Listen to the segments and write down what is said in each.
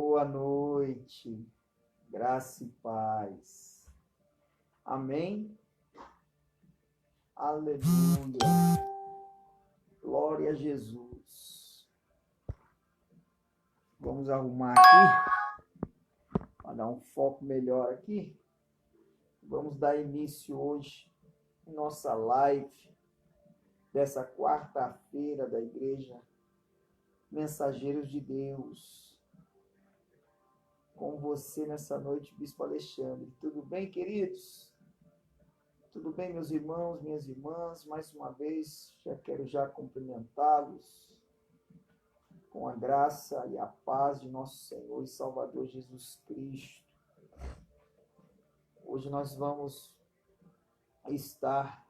Boa noite, graça e paz. Amém? Aleluia. Glória a Jesus. Vamos arrumar aqui, para dar um foco melhor aqui. Vamos dar início hoje em nossa live dessa quarta-feira da Igreja Mensageiros de Deus. Com você nessa noite, Bispo Alexandre. Tudo bem, queridos? Tudo bem, meus irmãos, minhas irmãs? Mais uma vez, quero cumprimentá-los com a graça e a paz de nosso Senhor e Salvador Jesus Cristo. Hoje nós vamos estar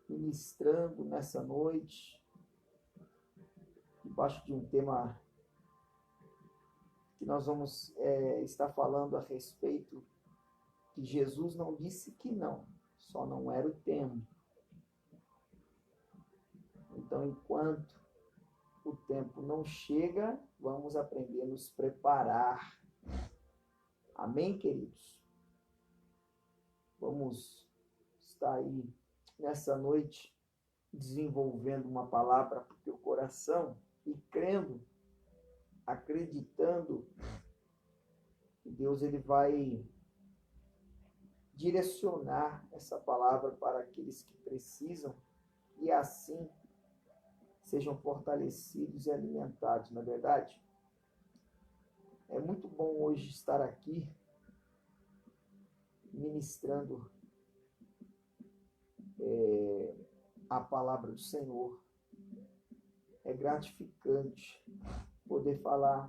ministrando nessa noite, debaixo de um tema que nós vamos estar falando a respeito que Jesus não disse que não, só não era o tempo. Então, enquanto o tempo não chega, vamos aprender a nos preparar. Amém, queridos? Vamos estar aí nessa noite desenvolvendo uma palavra para o teu coração e crendo, acreditando que Deus ele vai direcionar essa palavra para aqueles que precisam e assim sejam fortalecidos e alimentados, não é verdade? É muito bom hoje estar aqui ministrando a palavra do Senhor. É gratificante poder falar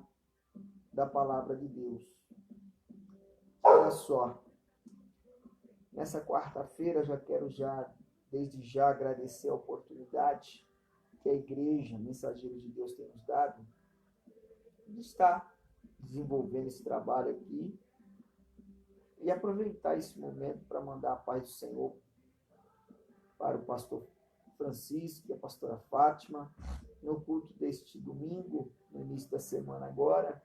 da palavra de Deus. Olha só, nessa quarta-feira quero desde já agradecer a oportunidade que a Igreja Mensageiros de Deus tem nos dado de estar desenvolvendo esse trabalho aqui e aproveitar esse momento para mandar a paz do Senhor para o pastor Francisco e a pastora Fátima. No culto deste domingo, no início da semana agora,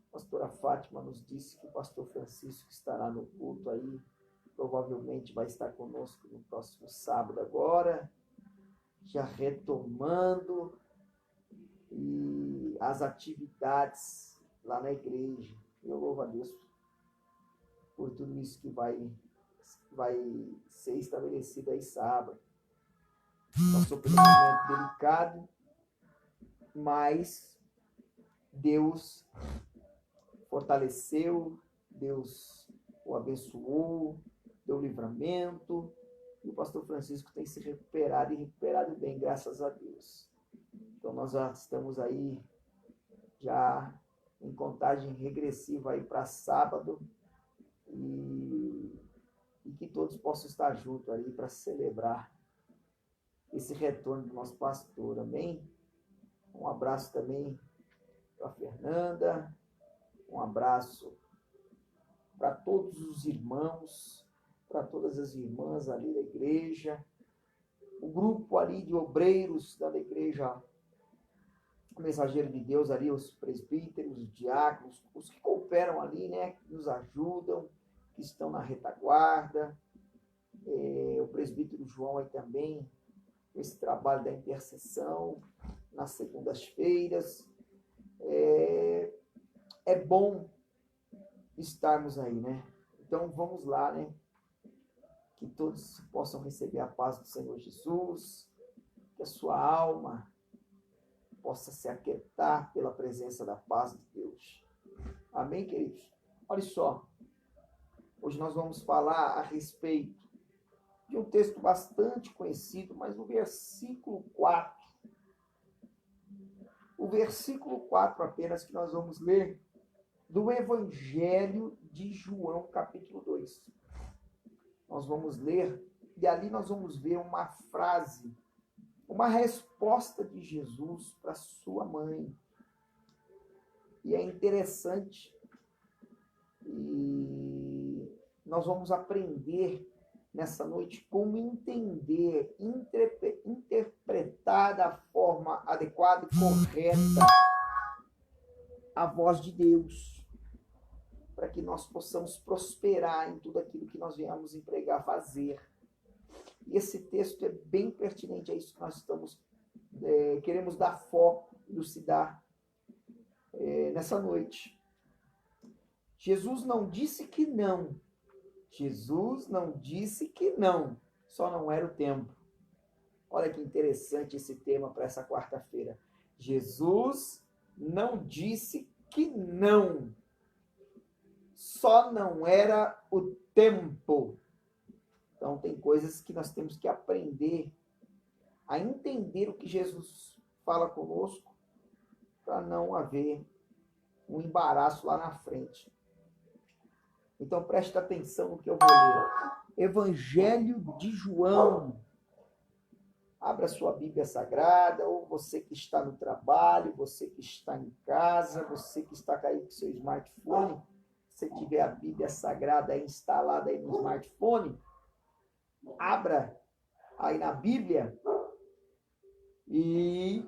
a pastora Fátima nos disse que o pastor Francisco estará no culto aí, provavelmente vai estar conosco no próximo sábado agora, já retomando e as atividades lá na igreja. Eu louvo a Deus por tudo isso que vai ser estabelecido aí sábado. Passou por um momento delicado, mas Deus fortaleceu, Deus o abençoou, deu livramento, e o pastor Francisco tem se recuperado e recuperado bem, graças a Deus. Então nós já estamos aí, já em contagem regressiva aí para sábado, e que todos possam estar juntos aí para celebrar esse retorno do nosso pastor, amém? Um abraço também para a Fernanda, um abraço para todos os irmãos, para todas as irmãs ali da igreja, o grupo ali de obreiros da igreja Mensageiro de Deus ali, os presbíteros, os diáconos, os que cooperam ali, né, que nos ajudam, que estão na retaguarda, o presbítero João aí também, esse trabalho da intercessão nas segundas-feiras. É bom estarmos aí, né? Então vamos lá, né? Que todos possam receber a paz do Senhor Jesus, que a sua alma possa se aquietar pela presença da paz de Deus. Amém, queridos? Olha só, hoje nós vamos falar a respeito de um texto bastante conhecido, mas no versículo 4. O versículo 4 apenas que nós vamos ler do Evangelho de João, capítulo 2. Nós vamos ler, e ali nós vamos ver uma frase, uma resposta de Jesus para sua mãe. E é interessante, e nós vamos aprender nessa noite como entender, interpretar da forma adequada e correta a voz de Deus. para que nós possamos prosperar em tudo aquilo que nós viemos empregar, fazer. E esse texto é bem pertinente a isso que nós estamos, queremos dar foco, elucidar nessa noite. Jesus não disse que não. Jesus não disse que não. Só não era o tempo. Olha que interessante esse tema para essa quarta-feira. Jesus não disse que não. Só não era o tempo. Então, tem coisas que nós temos que aprender a entender o que Jesus fala conosco para não haver um embaraço lá na frente. Então, preste atenção no que eu vou ler. Evangelho de João. Abra sua Bíblia Sagrada, ou você que está no trabalho, você que está em casa, você que está aí com seu smartphone, se tiver a Bíblia Sagrada instalada aí no smartphone, abra aí na Bíblia e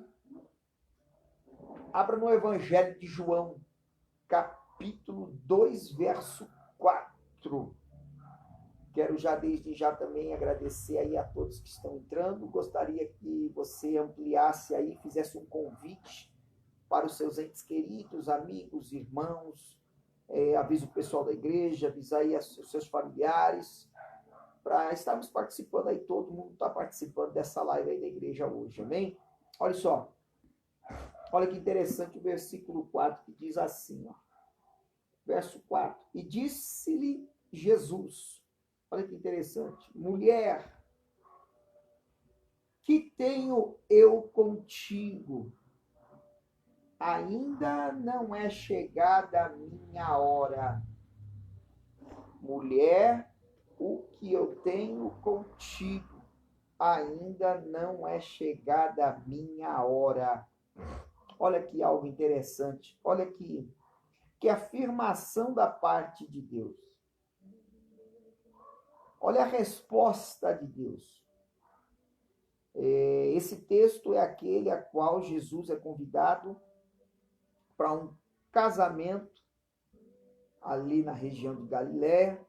abra no Evangelho de João, capítulo 2, verso 4. Quero já desde já também agradecer aí a todos que estão entrando. Gostaria que você ampliasse aí, fizesse um convite para os seus entes queridos, amigos, irmãos, avisa o pessoal da igreja, avisa aí os seus familiares, para estarmos participando aí, todo mundo está participando dessa live aí da igreja hoje, amém? Olha só, olha que interessante o versículo 4 que diz assim, ó, verso 4, e disse-lhe Jesus, olha que interessante, mulher, que tenho eu contigo? Ainda não é chegada a minha hora. Mulher, o que eu tenho contigo? Ainda não é chegada a minha hora. Olha aqui algo interessante. Olha aqui, que afirmação da parte de Deus. Olha a resposta de Deus. Esse texto é aquele a qual Jesus é convidado para um casamento ali na região de Galiléia.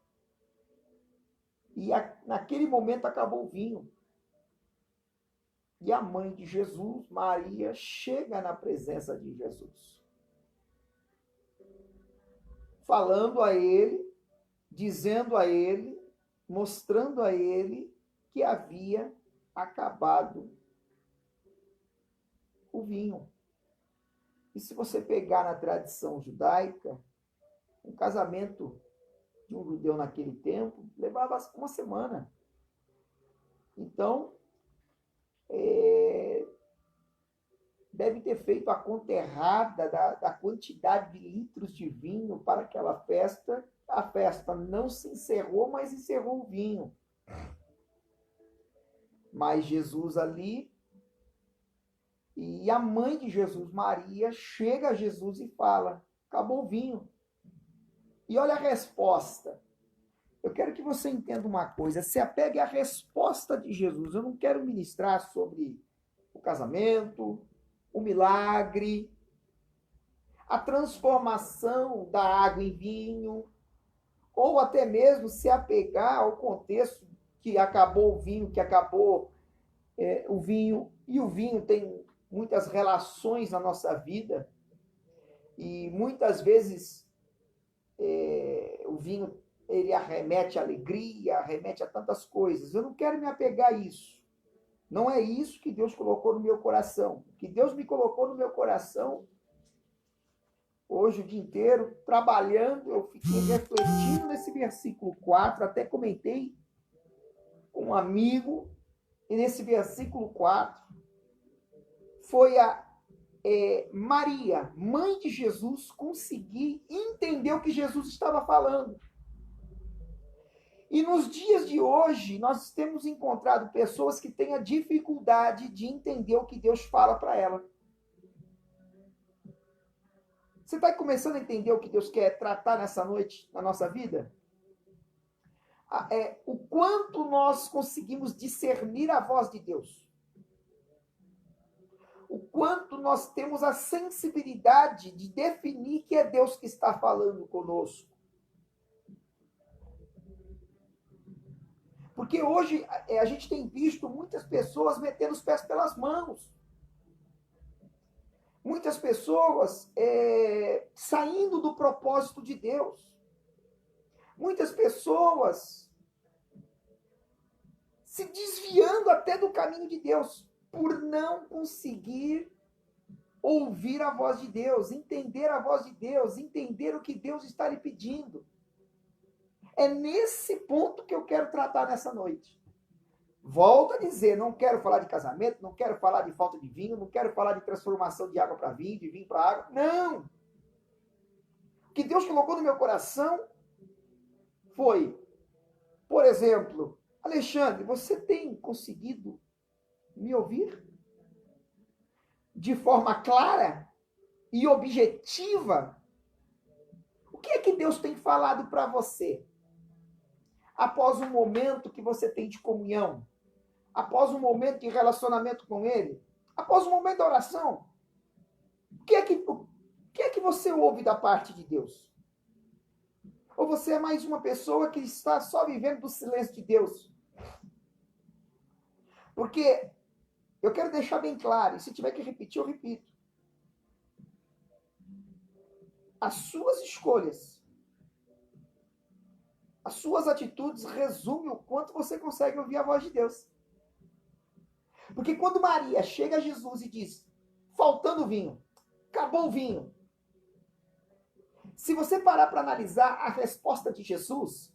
E naquele momento acabou o vinho. E a mãe de Jesus, Maria, chega na presença de Jesus. Falando a ele, dizendo a ele, mostrando a ele que havia acabado o vinho. E se você pegar na tradição judaica, um casamento de um judeu naquele tempo levava uma semana. Então, deve ter feito a conta errada da quantidade de litros de vinho para aquela festa. A festa não se encerrou, mas encerrou o vinho. Mas Jesus ali, e a mãe de Jesus, Maria, chega a Jesus e fala, acabou o vinho. E olha a resposta. Eu quero que você entenda uma coisa, se apegue à resposta de Jesus. Eu não quero ministrar sobre o casamento, o milagre, a transformação da água em vinho, ou até mesmo se apegar ao contexto que acabou o vinho, que acabou o vinho, e o vinho tem muitas relações na nossa vida, e muitas vezes o vinho ele arremete à alegria, arremete a tantas coisas. Eu não quero me apegar a isso. Não é isso que Deus colocou no meu coração. O que Deus me colocou no meu coração, hoje o dia inteiro, trabalhando, eu fiquei refletindo nesse versículo 4, até comentei com um amigo, e nesse versículo 4, foi a Maria, mãe de Jesus, conseguir entender o que Jesus estava falando. E nos dias de hoje, nós temos encontrado pessoas que têm a dificuldade de entender o que Deus fala para ela. Você está começando a entender o que Deus quer tratar nessa noite, na nossa vida? O quanto nós conseguimos discernir a voz de Deus. O quanto nós temos a sensibilidade de definir que é Deus que está falando conosco. Porque hoje a gente tem visto muitas pessoas metendo os pés pelas mãos. Muitas pessoas saindo do propósito de Deus. Muitas pessoas se desviando até do caminho de Deus, por não conseguir ouvir a voz de Deus, entender a voz de Deus, entender o que Deus está lhe pedindo. É nesse ponto que eu quero tratar nessa noite. Volto a dizer, não quero falar de casamento, não quero falar de falta de vinho, não quero falar de transformação de água para vinho, de vinho para água. Não! O que Deus colocou no meu coração foi, por exemplo, Alexandre, você tem conseguido me ouvir? De forma clara e objetiva? O que é que Deus tem falado para você? Após um momento que você tem de comunhão, após um momento de relacionamento com Ele, após um momento de oração, o que é que você ouve da parte de Deus? Ou você é mais uma pessoa que está só vivendo do silêncio de Deus? Porque eu quero deixar bem claro, e se tiver que repetir, eu repito. As suas escolhas, as suas atitudes resumem o quanto você consegue ouvir a voz de Deus. Porque quando Maria chega a Jesus e diz, faltando vinho, acabou o vinho. Se você parar para analisar a resposta de Jesus,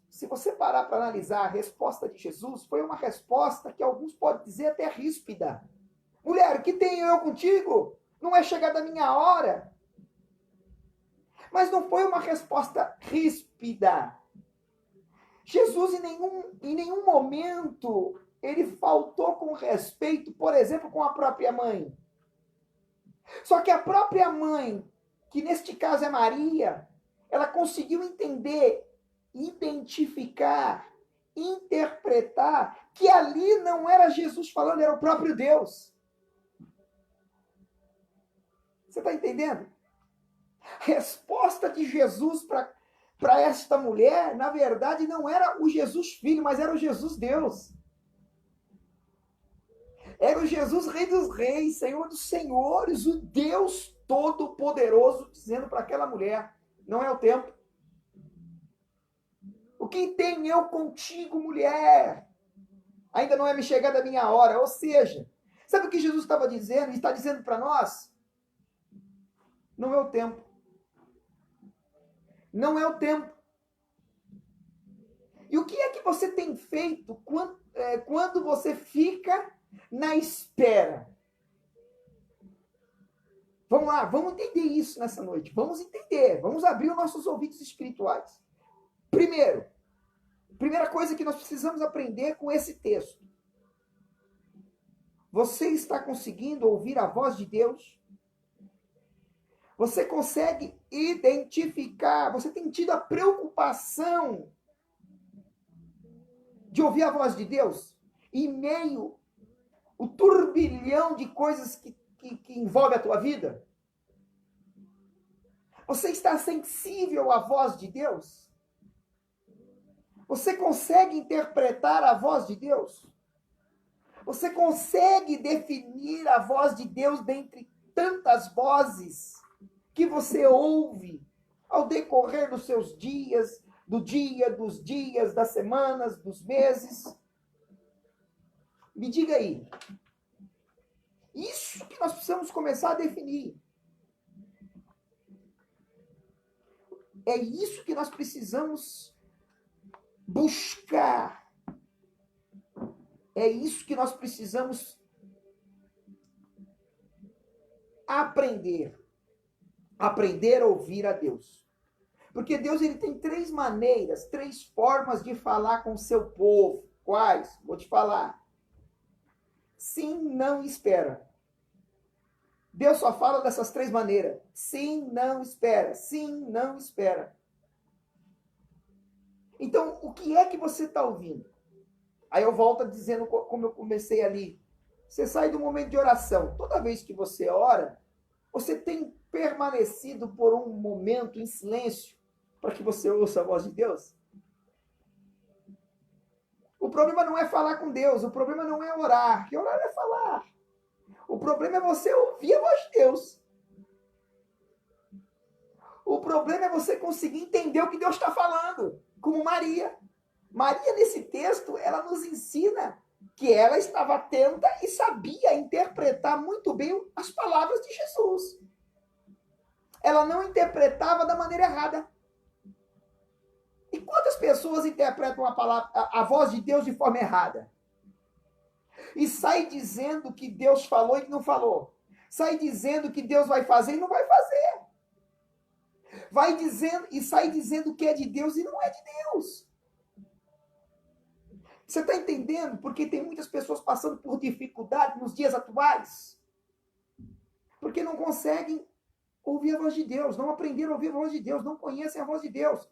foi uma resposta que alguns podem dizer até ríspida. Mulher, o que tenho eu contigo? Não é chegada a minha hora. Mas não foi uma resposta ríspida. Jesus, em nenhum momento, ele faltou com respeito, por exemplo, com a própria mãe. Só que a própria mãe, que neste caso é Maria, ela conseguiu entender, identificar, interpretar que ali não era Jesus falando, era o próprio Deus. Você está entendendo? A resposta de Jesus para esta mulher, na verdade, não era o Jesus Filho, mas era o Jesus Deus. Era o Jesus Rei dos Reis, Senhor dos Senhores, o Deus Todo-Poderoso, dizendo para aquela mulher, não é o tempo. O que tem eu contigo, mulher? Ainda não é me chegada a minha hora. Ou seja, sabe o que Jesus estava dizendo? Está dizendo para nós? Não é o tempo. Não é o tempo. E o que é que você tem feito quando você fica na espera? Vamos lá, vamos entender isso nessa noite. Vamos entender, vamos abrir os nossos ouvidos espirituais. Primeira coisa que nós precisamos aprender com esse texto. Você está conseguindo ouvir a voz de Deus? Você consegue identificar, você tem tido a preocupação de ouvir a voz de Deus? Em meio ao turbilhão de coisas que envolve a tua vida? Você está sensível à voz de Deus? Você consegue interpretar a voz de Deus? Você consegue definir a voz de Deus dentre tantas vozes que você ouve ao decorrer dos seus dias, dos dias, das semanas, dos meses? Me diga aí. Isso que nós precisamos começar a definir. É isso que nós precisamos buscar. É isso que nós precisamos aprender. Aprender a ouvir a Deus. Porque Deus ele tem três maneiras, três formas de falar com o seu povo. Quais? Vou te falar. Sim, não, espera. Deus só fala dessas três maneiras. Sim, não, espera. Sim, não, espera. Então, o que é que você está ouvindo? Aí eu volto dizendo como eu comecei ali. Você sai do momento de oração. Toda vez que você ora, você tem permanecido por um momento em silêncio para que você ouça a voz de Deus? O problema não é falar com Deus, o problema não é orar, que orar é falar. O problema é você ouvir a voz de Deus. O problema é você conseguir entender o que Deus está falando, como Maria. Maria, nesse texto, ela nos ensina que ela estava atenta e sabia interpretar muito bem as palavras de Jesus. Ela não interpretava da maneira errada. E quantas pessoas interpretam a voz de Deus de forma errada? E sai dizendo que Deus falou e não falou. Sai dizendo que Deus vai fazer e não vai fazer. Vai dizendo e sai dizendo que é de Deus e não é de Deus. Você está entendendo? Porque tem muitas pessoas passando por dificuldade nos dias atuais. Porque não conseguem ouvir a voz de Deus, não aprenderam a ouvir a voz de Deus, não conhecem a voz de Deus.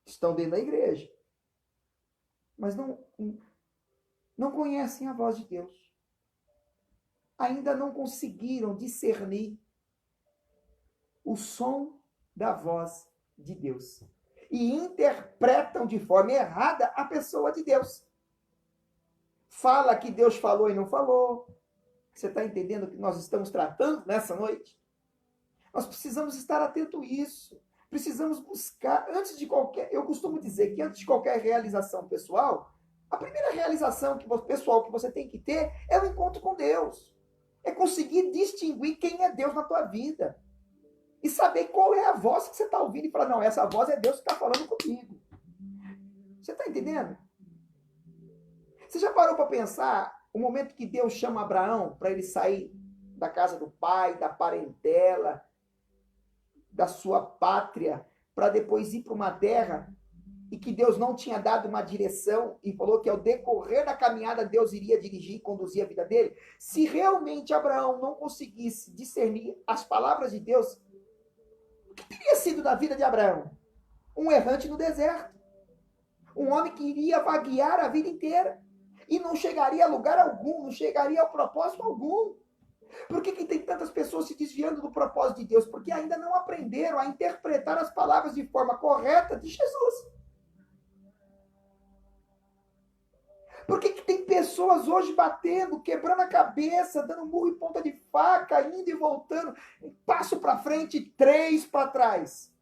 Estão dentro da igreja, mas não conhecem a voz de Deus. Ainda não conseguiram discernir o som da voz de Deus. E interpretam de forma errada a pessoa de Deus. Fala que Deus falou e não falou. Você está entendendo o que nós estamos tratando nessa noite? Nós precisamos estar atento a isso. Precisamos buscar, eu costumo dizer que antes de qualquer realização pessoal, a primeira realização pessoal que você tem que ter é o encontro com Deus. É conseguir distinguir quem é Deus na tua vida. E saber qual é a voz que você está ouvindo e falar, não, essa voz é Deus que está falando comigo. Você está entendendo? Você já parou para pensar o momento que Deus chama Abraão para ele sair da casa do pai, da parentela, da sua pátria, para depois ir para uma terra e que Deus não tinha dado uma direção e falou que ao decorrer da caminhada Deus iria dirigir e conduzir a vida dele? Se realmente Abraão não conseguisse discernir as palavras de Deus, o que teria sido da vida de Abraão? Um errante no deserto. Um homem que iria vaguear a vida inteira e não chegaria a lugar algum, não chegaria ao propósito algum. Por que tem tantas pessoas se desviando do propósito de Deus? Porque ainda não aprenderam a interpretar as palavras de forma correta de Jesus. Por que tem pessoas hoje batendo, quebrando a cabeça, dando murro em ponta de faca, indo e voltando, passo para frente, 3 para trás?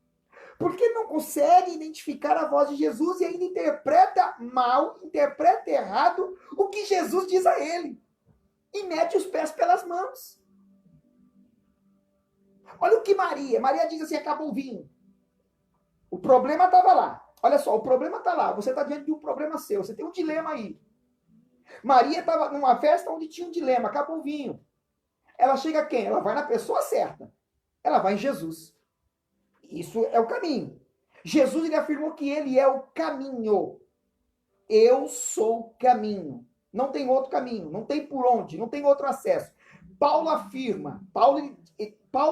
Porque não consegue identificar a voz de Jesus e ainda interpreta mal, interpreta errado o que Jesus diz a ele. E mete os pés pelas mãos. Olha o que Maria diz assim, acabou o vinho. O problema estava lá. Olha só, o problema está lá. Você está diante de um problema seu. Você tem um dilema aí. Maria estava numa festa onde tinha um dilema. Acabou o vinho. Ela chega a quem? Ela vai na pessoa certa. Ela vai em Jesus. Isso é o caminho. Jesus ele afirmou que ele é o caminho. Eu sou o caminho. Não tem outro caminho. Não tem por onde. Não tem outro acesso. Paulo afirma. Paulo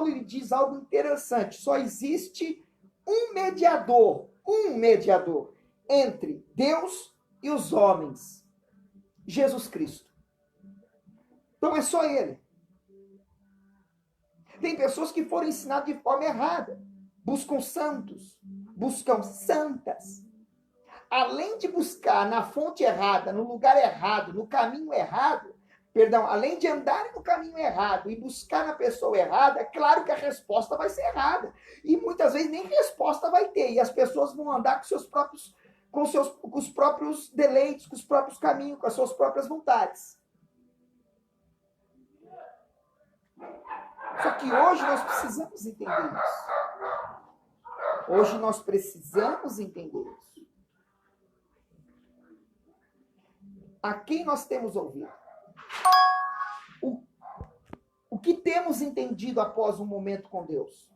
ele diz algo interessante. Só existe um mediador entre Deus e os homens. Jesus Cristo. Então é só ele. Tem pessoas que foram ensinadas de forma errada. Buscam santos. Buscam santas. Além de buscar na fonte errada, no lugar errado, no caminho errado, além de andar no caminho errado e buscar na pessoa errada, é claro que a resposta vai ser errada. E muitas vezes nem resposta vai ter. E as pessoas vão andar com os próprios deleites, com os próprios caminhos, com as suas próprias vontades. Só que hoje nós precisamos entender isso. Hoje nós precisamos entender isso. A quem nós temos ouvido? O que temos entendido após um momento com Deus?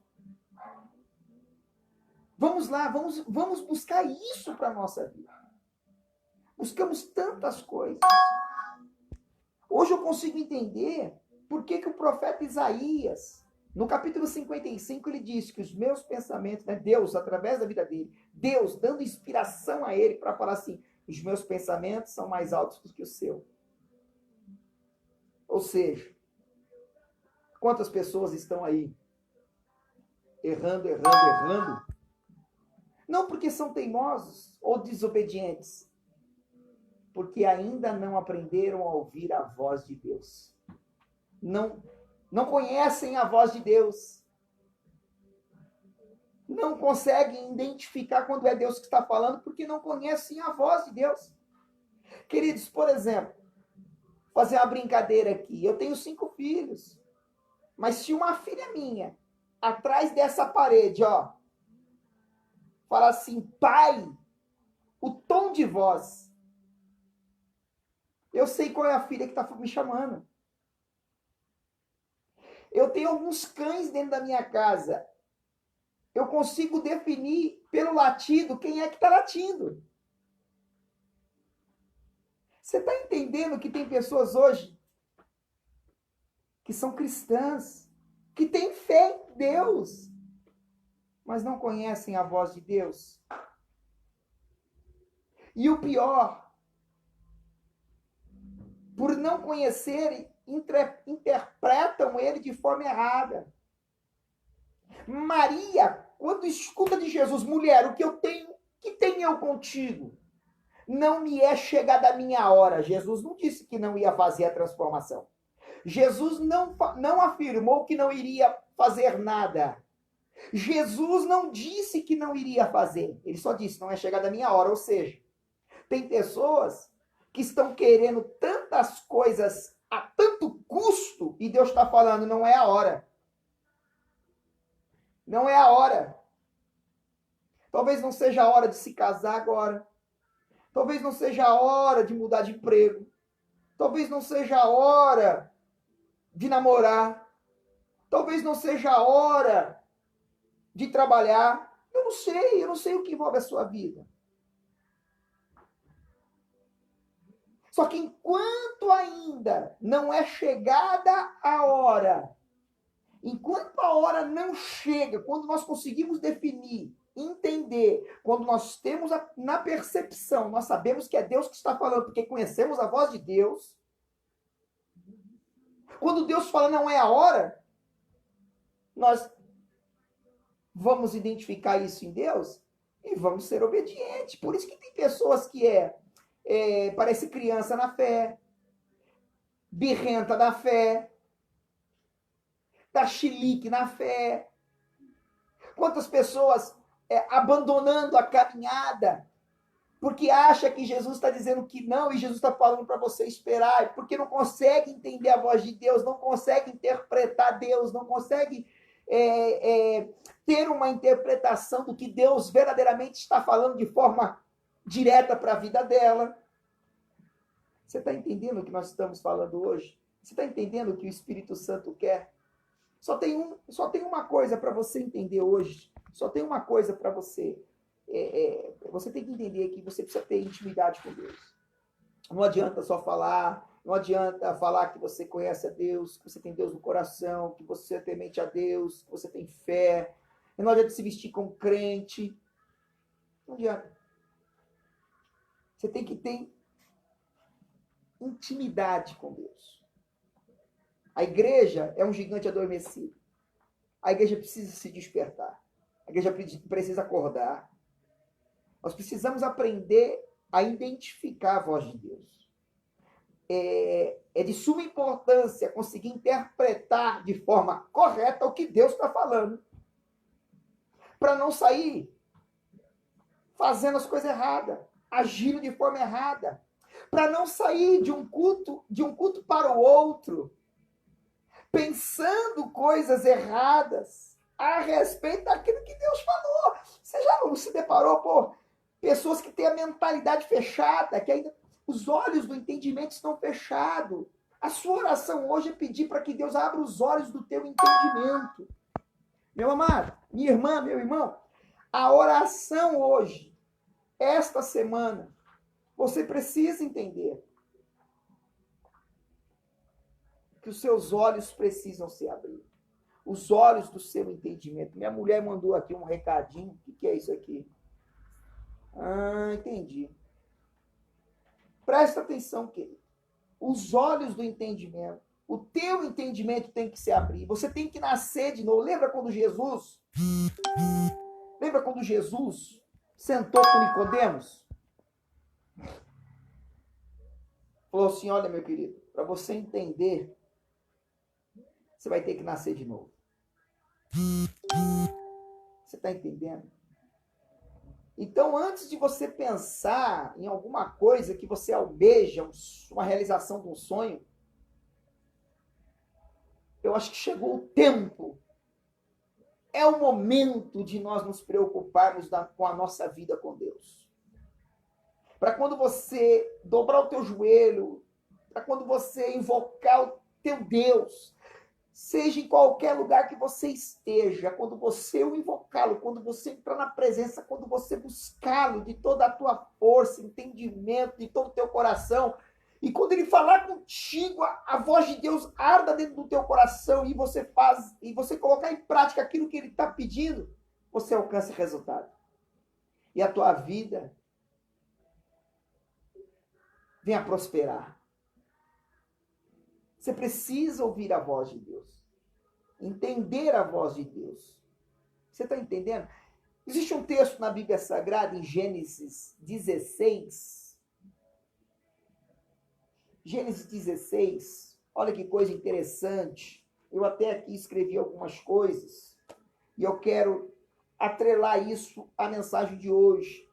Vamos lá, vamos buscar isso para a nossa vida. Buscamos tantas coisas. Hoje eu consigo entender por que o profeta Isaías, no capítulo 55, ele diz que os meus pensamentos, Deus, através da vida dele, Deus dando inspiração a ele para falar assim, os meus pensamentos são mais altos do que o seu. Ou seja, quantas pessoas estão aí errando? Não porque são teimosos ou desobedientes, Porque ainda não aprenderam a ouvir a voz de Deus. Não conhecem a voz de Deus. Não conseguem identificar quando é Deus que está falando, porque não conhecem a voz de Deus. Queridos, por exemplo, fazer uma brincadeira aqui. Eu tenho 5 filhos. Mas se uma filha minha, atrás dessa parede, ó, fala assim, pai, o tom de voz, eu sei qual é a filha que está me chamando. Eu tenho alguns cães dentro da minha casa. Eu consigo definir pelo latido quem é que está latindo. Você está entendendo que tem pessoas hoje que são cristãs, que têm fé em Deus, mas não conhecem a voz de Deus? E o pior, por não conhecerem, interpretam ele de forma errada. Maria, quando escuta de Jesus, mulher, o que eu tenho, que tenho eu contigo? Não me é chegada a minha hora. Jesus não disse que não ia fazer a transformação. Jesus não afirmou que não iria fazer nada. Jesus não disse que não iria fazer. Ele só disse, não é chegada a minha hora. Ou seja, tem pessoas que estão querendo tantas coisas a tanto custo e Deus está falando, não é a hora. Não é a hora. Talvez não seja a hora de se casar agora. Talvez não seja a hora de mudar de emprego. Talvez não seja a hora de namorar. Talvez não seja a hora de trabalhar. Eu não sei o que envolve a sua vida. Só que enquanto ainda não é chegada a hora, enquanto a hora não chega, quando nós conseguimos definir, entender, quando nós temos na percepção, nós sabemos que é Deus que está falando, porque conhecemos a voz de Deus. Quando Deus fala não é a hora, nós vamos identificar isso em Deus e vamos ser obedientes. Por isso que tem pessoas que parece criança na fé, birrenta na fé, dá chilique na fé. Quantas pessoas abandonando a caminhada porque acha que Jesus está dizendo que não e Jesus está falando para você esperar, porque não consegue entender a voz de Deus, não consegue interpretar Deus, não consegue ter uma interpretação do que Deus verdadeiramente está falando de forma direta para a vida dela. Você está entendendo o que nós estamos falando hoje? Você está entendendo o que o Espírito Santo quer? Só tem uma coisa para você entender hoje. Só tem uma coisa para você. Você tem que entender que você precisa ter intimidade com Deus. Não adianta só falar. Não adianta falar que você conhece a Deus, que você tem Deus no coração, que você é temente a Deus, que você tem fé. Não adianta se vestir como crente. Não adianta. Você tem que ter intimidade com Deus. A igreja é um gigante adormecido. A igreja precisa se despertar. A igreja precisa acordar. Nós precisamos aprender a identificar a voz de Deus. É de suma importância conseguir interpretar de forma correta o que Deus está falando. Para não sair fazendo as coisas erradas, agindo de forma errada. Para não sair de um culto para o outro, pensando coisas erradas a respeito daquilo que Deus falou. Você já não se deparou por pessoas que têm a mentalidade fechada, que ainda os olhos do entendimento estão fechados? A sua oração hoje é pedir para que Deus abra os olhos do teu entendimento. Meu amado, minha irmã, meu irmão, a oração hoje, esta semana, você precisa entender que os seus olhos precisam se abrir. Os olhos do seu entendimento. Minha mulher mandou aqui um recadinho. O que é isso aqui? Entendi. Presta atenção, querido. Os olhos do entendimento. O teu entendimento tem que se abrir. Você tem que nascer de novo. Lembra quando Jesus sentou com Nicodemos? falou assim, olha, meu querido, para você entender, você vai ter que nascer de novo. Você está entendendo? Então, antes de você pensar em alguma coisa que você almeja, uma realização de um sonho, eu acho que chegou o tempo. É o momento de nós nos preocuparmos com a nossa vida com Deus. Para quando você dobrar o teu joelho, para quando você invocar o teu Deus, seja em qualquer lugar que você esteja, quando você o invocá-lo, quando você entrar na presença, quando você buscá-lo de toda a tua força, entendimento, de todo o teu coração, e quando ele falar contigo, a voz de Deus arda dentro do teu coração e você colocar em prática aquilo que ele está pedindo, você alcança resultado. E a tua vida venha prosperar. Você precisa ouvir a voz de Deus. Entender a voz de Deus. Você está entendendo? Existe um texto na Bíblia Sagrada, em Gênesis 16. Gênesis 16. Olha que coisa interessante. Eu até aqui escrevi algumas coisas. E eu quero atrelar isso à mensagem de hoje.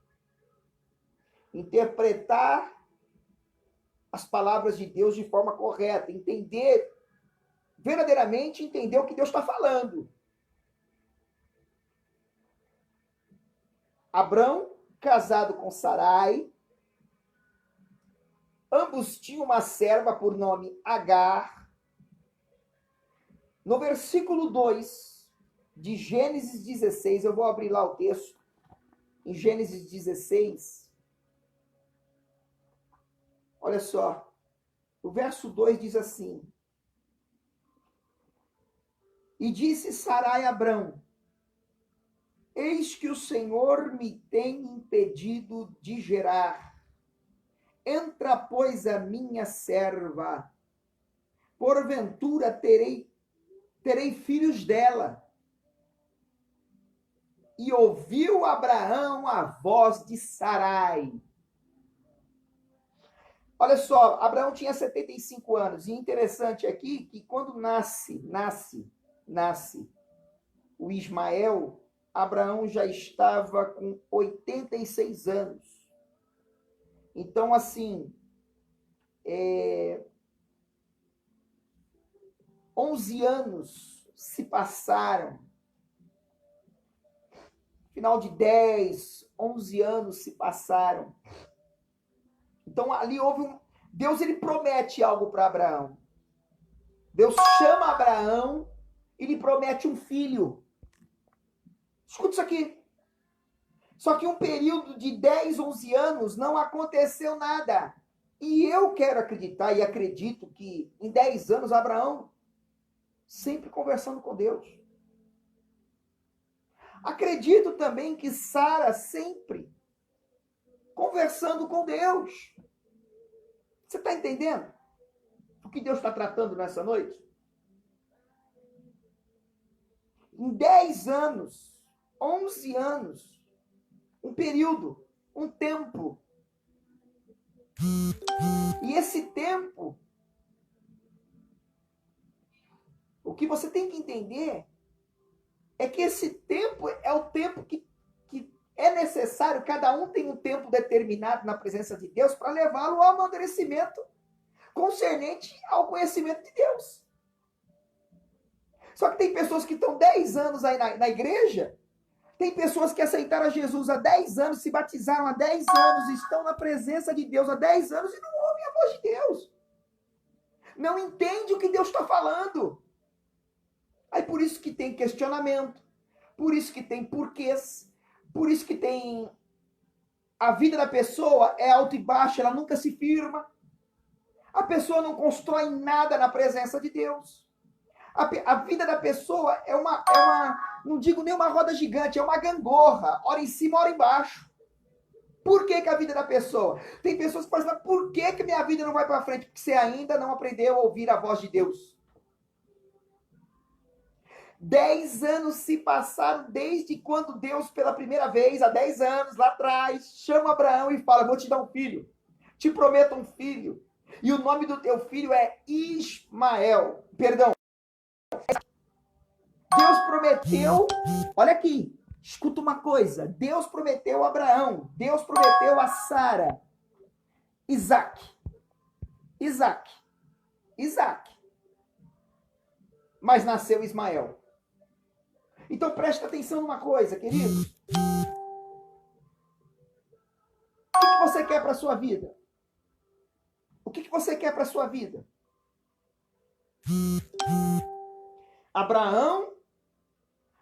Interpretar as palavras de Deus de forma correta. Verdadeiramente entender o que Deus está falando. Abrão, casado com Sarai, ambos tinham uma serva por nome Agar. No versículo 2 de Gênesis 16, eu vou abrir lá o texto, em Gênesis 16, olha só, o verso 2 diz assim, e disse Sarai a Abrão, eis que o Senhor me tem impedido de gerar. Entra, pois, a minha serva. Porventura terei filhos dela. E ouviu Abraão a voz de Sarai. Olha só, Abraão tinha 75 anos. E interessante aqui que quando nasce o Ismael, Abraão já estava com 86 anos. Então, assim, 11 anos se passaram. Final de 10, 11 anos se passaram. Então, ali houve Deus, ele promete algo para Abraão. Deus chama Abraão e lhe promete um filho. Escuta isso aqui. Só que um período de 10, 11 anos não aconteceu nada. E eu quero acreditar e acredito que em 10 anos Abraão sempre conversando com Deus. Acredito também que Sara sempre conversando com Deus. Você está entendendo o que Deus está tratando nessa noite? Em 10 anos, 11 anos, um período, um tempo. E esse tempo, o que você tem que entender é que esse tempo é o tempo que é necessário, cada um tem um tempo determinado na presença de Deus para levá-lo ao amadurecimento concernente ao conhecimento de Deus. Só que tem pessoas que estão 10 anos aí na igreja, tem pessoas que aceitaram a Jesus há 10 anos, se batizaram há 10 anos, estão na presença de Deus há 10 anos e não ouvem a voz de Deus. Não entende o que Deus está falando. Aí por isso que tem questionamento, por isso que tem porquês, por isso que tem... A vida da pessoa é alta e baixa, ela nunca se firma. A pessoa não constrói nada na presença de Deus. A vida da pessoa é uma, não digo nem uma roda gigante, é uma gangorra, ora em cima, ora embaixo. Por que a vida da pessoa? Tem pessoas que falam, por que minha vida não vai para frente? Porque você ainda não aprendeu a ouvir a voz de Deus. 10 anos se passaram desde quando Deus, pela primeira vez, há 10 anos, lá atrás, chama Abraão e fala, vou te dar um filho. Te prometo um filho. E o nome do teu filho é Ismael. Perdão. Deus prometeu, olha aqui, escuta uma coisa. Deus prometeu a Abraão, Deus prometeu a Sara, Isaac. Mas nasceu Ismael. Então presta atenção numa coisa, querido. O que você quer para a sua vida? O que você quer para a sua vida? Abraão,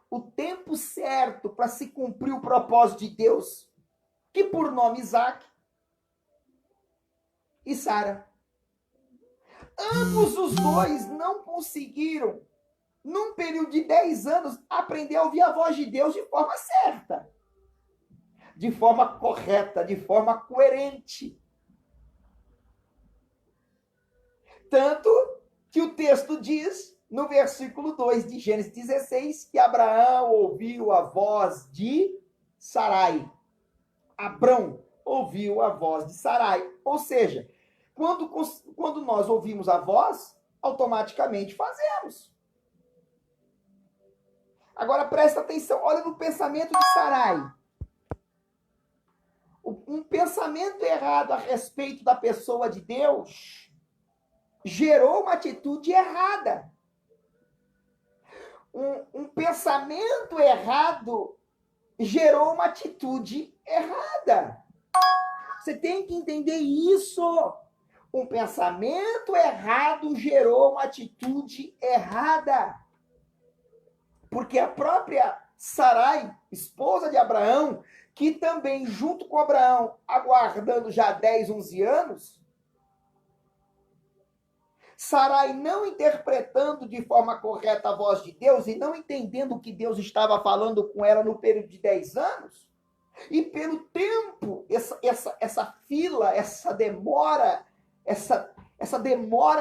o tempo certo para se cumprir o propósito de Deus, que por nome Isaac, e Sara. Ambos os dois não conseguiram, num período de 10 anos, aprender a ouvir a voz de Deus de forma certa, de forma correta, de forma coerente. Tanto que o texto diz, no versículo 2 de Gênesis 16, que Abraão ouviu a voz de Sarai. Abrão ouviu a voz de Sarai. Ou seja, quando nós ouvimos a voz, automaticamente fazemos. Agora presta atenção, olha no pensamento de Sarai. Um pensamento errado a respeito da pessoa de Deus gerou uma atitude errada. Um pensamento errado gerou uma atitude errada. Você tem que entender isso. Um pensamento errado gerou uma atitude errada. Porque a própria Sarai, esposa de Abraão, que também junto com Abraão, aguardando já 10, 11 anos, Sarai não interpretando de forma correta a voz de Deus e não entendendo o que Deus estava falando com ela no período de 10 anos, e pelo tempo, essa fila, essa demora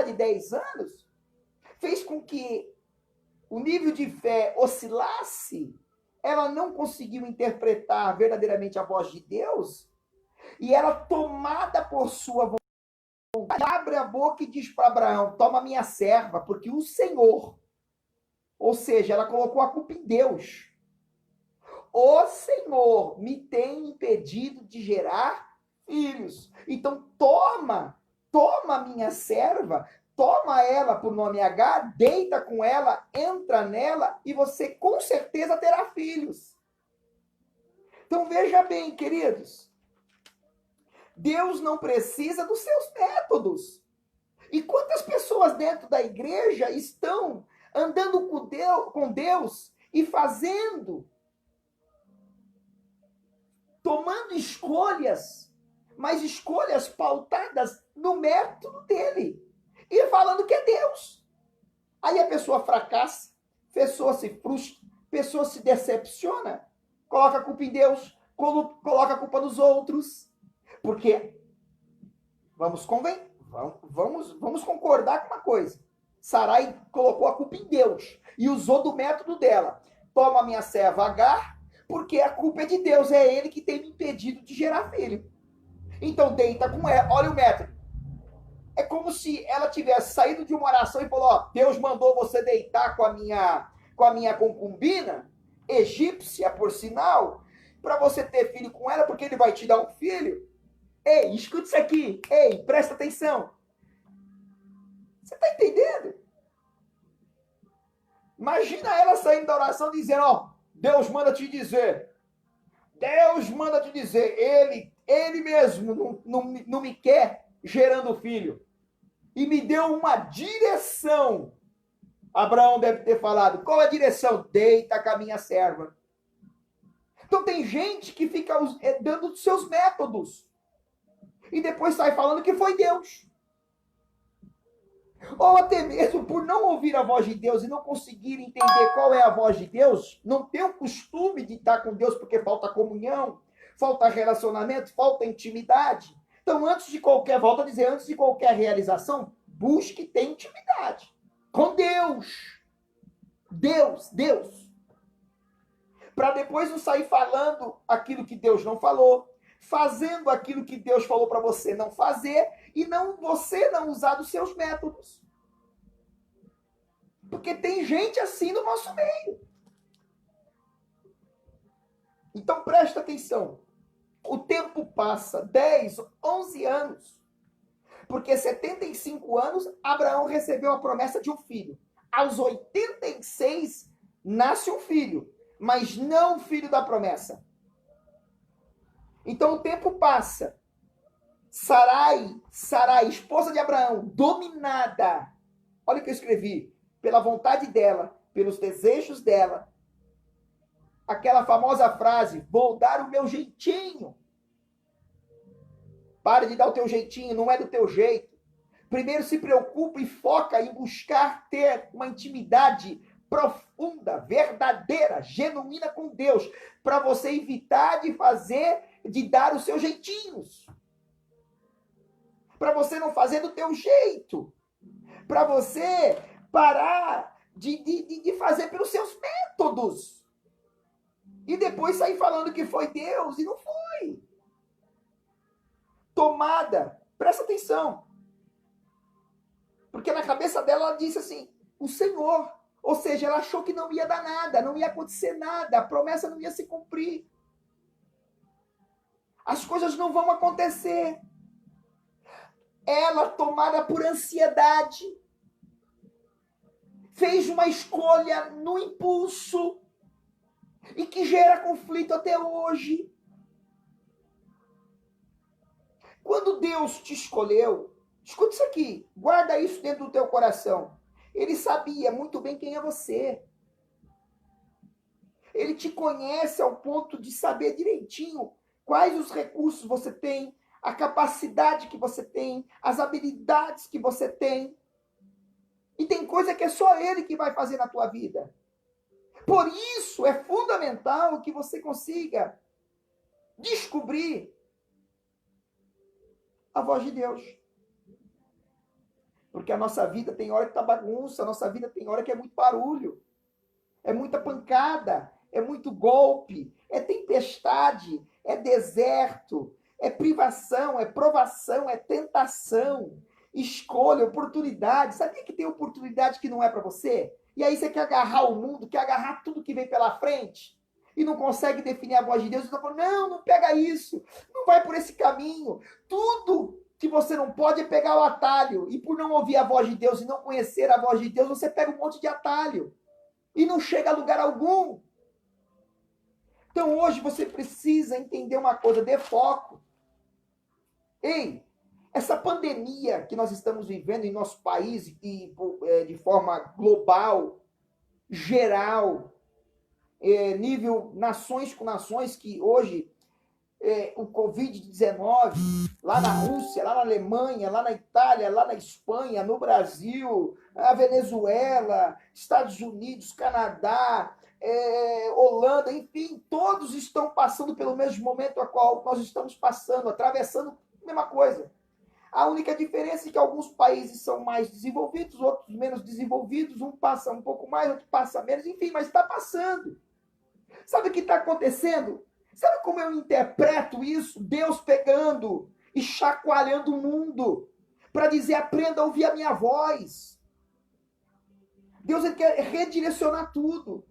de 10 anos, fez com que o nível de fé oscilasse, ela não conseguiu interpretar verdadeiramente a voz de Deus, e ela, tomada por sua vontade, abre a boca e diz para Abraão, toma minha serva, porque o Senhor, ou seja, ela colocou a culpa em Deus, o Senhor me tem impedido de gerar filhos, então toma minha serva, toma ela por nome Agar, deita com ela, entra nela e você com certeza terá filhos. Então veja bem, queridos, Deus não precisa dos seus métodos. E quantas pessoas dentro da igreja estão andando com Deus e fazendo, tomando escolhas, mas escolhas pautadas no método dele. E falando que é Deus. Aí a pessoa fracassa, a pessoa se frustra, a pessoa se decepciona, coloca a culpa em Deus, coloca a culpa nos outros. Porque, vamos concordar com uma coisa. Sarai colocou a culpa em Deus e usou do método dela. Toma minha serva Agar, porque a culpa é de Deus, é ele que tem me impedido de gerar filho. Então deita com ela, olha o método. É como se ela tivesse saído de uma oração e falou, ó, Deus mandou você deitar com a minha concubina, egípcia, por sinal, para você ter filho com ela, porque ele vai te dar um filho. Ei, escuta isso aqui. Ei, presta atenção. Você está entendendo? Imagina ela saindo da oração dizendo, ó, Deus manda te dizer, ele mesmo não me quer gerando filho. E me deu uma direção. Abraão deve ter falado, qual é a direção? Deita com a minha serva. Então tem gente que fica dando os seus métodos. E depois sai falando que foi Deus. Ou até mesmo por não ouvir a voz de Deus e não conseguir entender qual é a voz de Deus, não ter o costume de estar com Deus porque falta comunhão, falta relacionamento, falta intimidade. Então, antes de qualquer realização, busque ter intimidade com Deus. Deus. Para depois não sair falando aquilo que Deus não falou, fazendo aquilo que Deus falou para você não fazer e você não usar dos seus métodos. Porque tem gente assim no nosso meio. Então presta atenção. O tempo passa, 10, 11 anos. Porque 75 anos, Abraão recebeu a promessa de um filho. Aos 86, nasce um filho, mas não o filho da promessa. Então o tempo passa. Sarai, esposa de Abraão, dominada, olha o que eu escrevi, pela vontade dela, pelos desejos dela. Aquela famosa frase, vou dar o meu jeitinho. Para de dar o teu jeitinho, não é do teu jeito. Primeiro se preocupa e foca em buscar ter uma intimidade profunda, verdadeira, genuína com Deus, para você evitar de dar os seus jeitinhos. Para você não fazer do teu jeito. Para você parar de fazer pelos seus métodos. E depois sair falando que foi Deus e não foi. Tomada, presta atenção. Porque na cabeça dela ela disse assim, o Senhor. Ou seja, ela achou que não ia dar nada, não ia acontecer nada, a promessa não ia se cumprir. As coisas não vão acontecer. Ela, tomada por ansiedade, fez uma escolha no impulso e que gera conflito até hoje. Quando Deus te escolheu, escuta isso aqui, guarda isso dentro do teu coração. Ele sabia muito bem quem é você. Ele te conhece ao ponto de saber direitinho quais os recursos você tem, a capacidade que você tem, as habilidades que você tem. E tem coisa que é só Ele que vai fazer na tua vida. Por isso é fundamental que você consiga descobrir a voz de Deus. Porque a nossa vida tem hora que tá bagunça, a nossa vida tem hora que é muito barulho, é muita pancada, é muito golpe, é tempestade, é deserto, é privação, é provação, é tentação, escolha, oportunidade. Sabia que tem oportunidade que não é para você? E aí você quer agarrar o mundo, quer agarrar tudo que vem pela frente e não consegue definir a voz de Deus. Você está falando, não pega isso, não vai por esse caminho. Tudo que você não pode é pegar o atalho. E por não ouvir a voz de Deus e não conhecer a voz de Deus, você pega um monte de atalho e não chega a lugar algum. Então hoje você precisa entender uma coisa, dê foco. Ei, essa pandemia que nós estamos vivendo em nosso país e de forma global, geral, nível nações com nações, que hoje o Covid-19, lá na Rússia, lá na Alemanha, lá na Itália, lá na Espanha, no Brasil, a Venezuela, Estados Unidos, Canadá, Holanda, enfim, todos estão passando pelo mesmo momento a qual nós estamos passando, atravessando a mesma coisa. A única diferença é que alguns países são mais desenvolvidos, outros menos desenvolvidos, um passa um pouco mais, outro passa menos, enfim, mas está passando. Sabe o que está acontecendo? Sabe como eu interpreto isso? Deus pegando e chacoalhando o mundo para dizer, aprenda a ouvir a minha voz. Deus ele quer redirecionar tudo.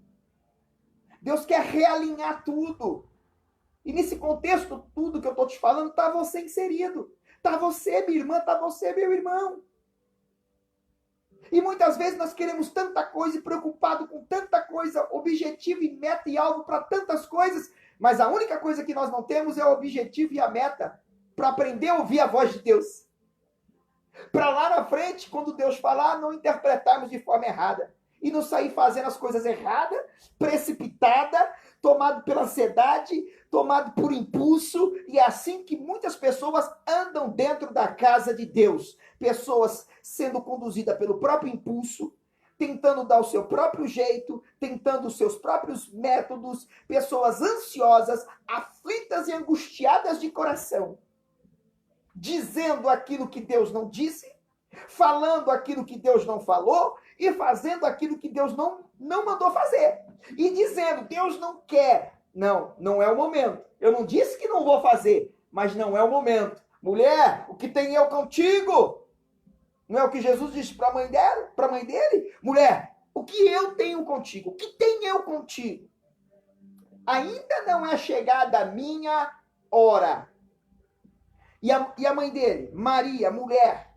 Deus quer realinhar tudo. E nesse contexto, tudo que eu estou te falando, está você inserido. Está você, minha irmã, está você, meu irmão. E muitas vezes nós queremos tanta coisa e preocupado com tanta coisa, objetivo e meta e alvo para tantas coisas, mas a única coisa que nós não temos é o objetivo e a meta para aprender a ouvir a voz de Deus. Para lá na frente, quando Deus falar, não interpretarmos de forma errada. E não sair fazendo as coisas erradas, precipitada, tomado pela ansiedade, tomado por impulso. E é assim que muitas pessoas andam dentro da casa de Deus. Pessoas sendo conduzidas pelo próprio impulso, tentando dar o seu próprio jeito, tentando os seus próprios métodos. Pessoas ansiosas, aflitas e angustiadas de coração. Dizendo aquilo que Deus não disse, falando aquilo que Deus não falou e fazendo aquilo que Deus não mandou fazer. E dizendo, Deus não quer. Não é o momento. Eu não disse que não vou fazer, mas não é o momento. Mulher, o que tem eu contigo? Não é o que Jesus disse para a mãe dele? Mulher, o que eu tenho contigo? O que tem eu contigo? Ainda não é chegada a minha hora. E a mãe dele, Maria, mulher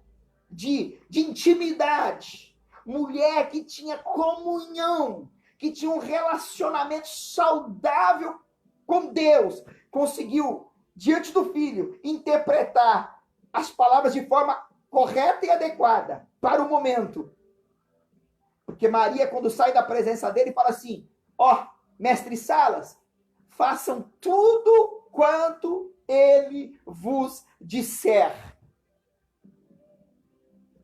de intimidade, mulher que tinha comunhão, que tinha um relacionamento saudável com Deus, conseguiu, diante do filho, interpretar as palavras de forma correta e adequada para o momento. Porque Maria, quando sai da presença dele, fala assim: ó, mestre Salas, façam tudo quanto ele vos disser.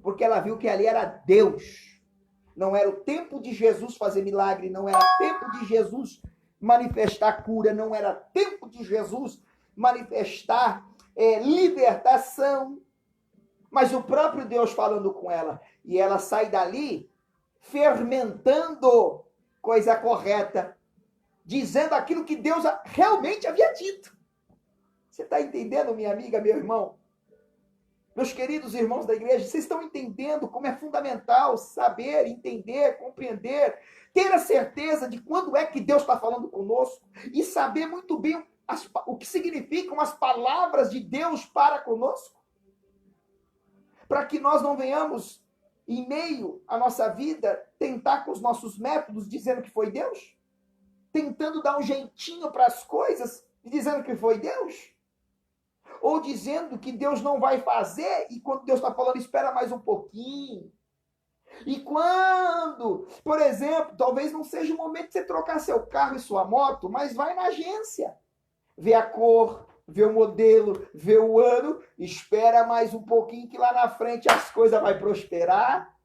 Porque ela viu que ali era Deus. Não era o tempo de Jesus fazer milagre, não era tempo de Jesus manifestar cura, não era tempo de Jesus manifestar libertação. Mas o próprio Deus falando com ela. E ela sai dali fermentando coisa correta, dizendo aquilo que Deus realmente havia dito. Você está entendendo, minha amiga, meu irmão? Meus queridos irmãos da igreja, vocês estão entendendo como é fundamental saber, entender, compreender, ter a certeza de quando é que Deus está falando conosco e saber muito bem o que significam as palavras de Deus para conosco? Para que nós não venhamos, em meio à nossa vida, tentar com os nossos métodos, dizendo que foi Deus? Tentando dar um jeitinho para as coisas e dizendo que foi Deus? Ou dizendo que Deus não vai fazer e quando Deus está falando, espera mais um pouquinho. E quando, por exemplo, talvez não seja o momento de você trocar seu carro e sua moto, mas vai na agência, vê a cor, vê o modelo, vê o ano, espera mais um pouquinho que lá na frente as coisas vão prosperar.